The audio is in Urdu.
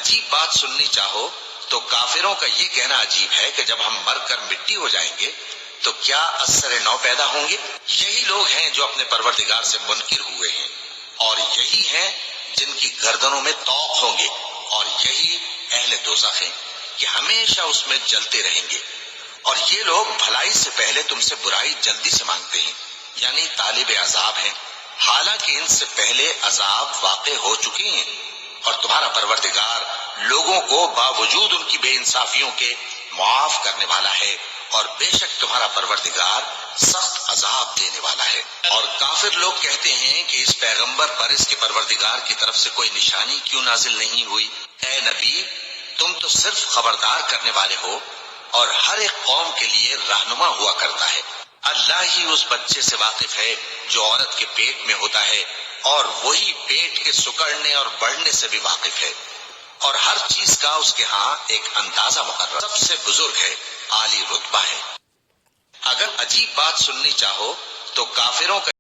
عجیب بات سننی چاہو تو کافروں کا یہ کہنا عجیب ہے کہ جب ہم مر کر مٹی ہو جائیں گے تو کیا از سر نو پیدا ہوں گے؟ یہی لوگ ہیں جو اپنے پروردگار سے منکر ہوئے ہیں، اور یہی ہیں جن کی گردنوں میں طوق ہوں گے، اور یہی اہل دوزخ ہیں کہ ہمیشہ اس میں جلتے رہیں گے۔ اور یہ لوگ بھلائی سے پہلے تم سے برائی جلدی سے مانگتے ہیں، یعنی طالب عذاب ہیں، حالانکہ ان سے پہلے عذاب واقع ہو چکے ہیں، اور تمہارا پروردگار لوگوں کو باوجود ان کی بے انصافیوں کے معاف کرنے والا ہے، اور بے شک تمہارا پروردگار سخت عذاب دینے والا ہے۔ اور کافر لوگ کہتے ہیں کہ اس پیغمبر پر اس کے پروردگار کی طرف سے کوئی نشانی کیوں نازل نہیں ہوئی؟ اے نبی، تم تو صرف خبردار کرنے والے ہو، اور ہر ایک قوم کے لیے رہنما ہوا کرتا ہے۔ اللہ ہی اس بچے سے واقف ہے جو عورت کے پیٹ میں ہوتا ہے، اور وہی پیٹ کے سکڑنے اور بڑھنے سے بھی واقف ہے، اور ہر چیز کا اس کے ہاں ایک اندازہ مقرر، سب سے بزرگ ہے، عالی رتبہ ہے۔ اگر عجیب بات سننی چاہو تو کافروں کا